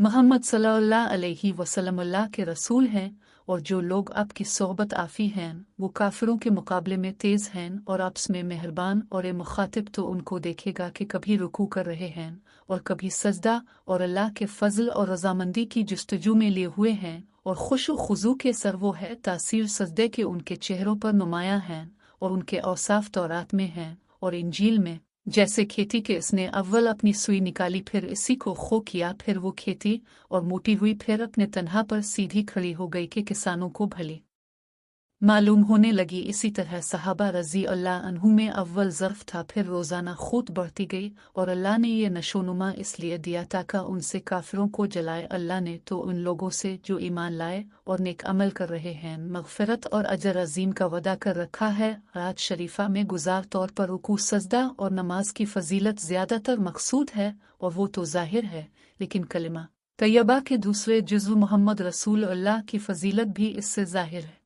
मोहम्मद सल्लल्लाहु अलैहि वसल्लम अल्लाह के रसूल हैं, और जो लोग आपकी सोहबत आफ़ी हैं वो काफिरों के मुकाबले में तेज़ हैं और आपस में मेहरबान, और मुखातिब तो उनको देखेगा कि कभी रुकू कर रहे हैं और कभी सजदा, और अल्लाह के फजल और रजामंदी की जुस्तजू में लिए हुए हैं, और खुशु खुजू के सर वो है तासीर सजदे के उनके चेहरों पर नुमाया हैं, और उनके औसाफ तौरात में हैं और इंजील में। जैसे खेती के इसने अव्वल अपनी सुई निकाली, फिर इसी को खो किया, फिर वो खेती और मोटी हुई, फिर अपने तन्हा पर सीधी खड़ी हो गई कि किसानों को भली मालूम होने लगी। इसी तरह सहाबा रजी अल्लाह अन्हु में अव्वल ज़र्फ था, फिर रोज़ाना खूत बढ़ती गई, और अल्लाह ने ये नशोनुमा इसलिए दिया ताकि उनसे काफिरों को जलाए। अल्लाह ने तो उन लोगों से जो ईमान लाए और नेक अमल कर रहे हैं मग़फ़िरत और अजर अजीम का वदा कर रखा है। रात शरीफा में गुजार तौर पर रुकू, सजदा और नमाज की फजीलत ज़्यादातर मकसूद है, और वो तो ज़ाहिर है, लेकिन कलिमा तैयबा के दूसरे जुज़्व मोहम्मद रसूल अल्लाह की फजीलत भी इससे ज़ाहिर है।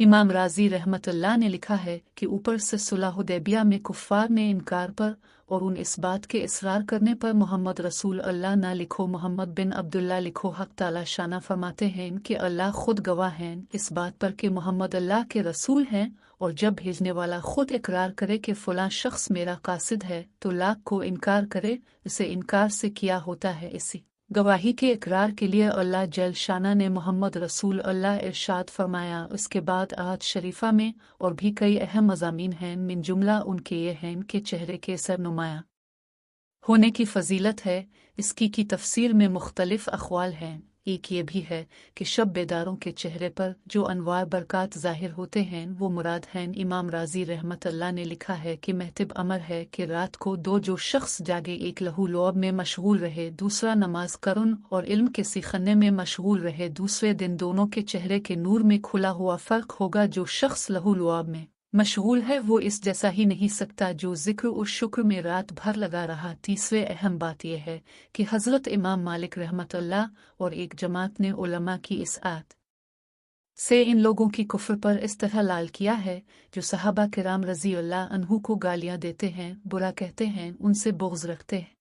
इमाम राजी रहमतुल्लाह ने लिखा है कि ऊपर से सुलह हुदैबिया में कुफ़ार ने इनकार पर और उन इस बात के इसरार करने पर मोहम्मद रसूल अल्लाह ना लिखो, मोहम्मद बिन अब्दुल्ला लिखो। हक़ ताला शाना फरमाते हैं कि अल्लाह खुद गवाह हैं इस बात पर कि मोहम्मद अल्लाह के रसूल हैं, और जब भेजने वाला खुद इकरार करे कि फ़लाँ शख्स मेरा कासिद है तो लाख को इनकार करे, इसे इनकार से किया होता है। इसी गवाही के इकरार के लिए अल्लाह जल शाना ने मोहम्मद रसूल अल्लाह इरशाद फरमाया। उसके बाद आयत शरीफा में और भी कई अहम मज़ामीन हैं, मिन जुमला उनके ये हैं कि चेहरे के सर नुमाया होने की फजीलत है। इसकी की तफसीर में मुख्तलिफ अक़वाल हैं। एक ये भी है कि शब बेदारों के चेहरे पर जो अनवार बरक़ात ज़ाहिर होते हैं वो मुराद हैं। इमाम राजी रहमतुल्लाह ने लिखा है कि महतिब अमर है कि रात को दो जो शख्स जागे, एक लहू लुआब में मशगूल रहे, दूसरा नमाज करुन और इल्म के सीखने में मशगूल रहे, दूसरे दिन दोनों के चेहरे के नूर में खुला हुआ फ़र्क होगा। जो शख्स लहू लुआब में मशगूल है वो इस जैसा ही नहीं सकता जो ज़िक्र और शुक्र में रात भर लगा रहा। तीसरे अहम बात यह है कि हज़रत इमाम मालिक रहमतुल्लाह और एक जमात ने उलमा की इस आयत से इन लोगों की कुफ्र पर इस तरह लाल किया है जो सहाबा किराम रज़ी अल्लाह अन्हु को गालियाँ देते हैं, बुरा कहते हैं, उनसे बुग़्ज़ रखते हैं।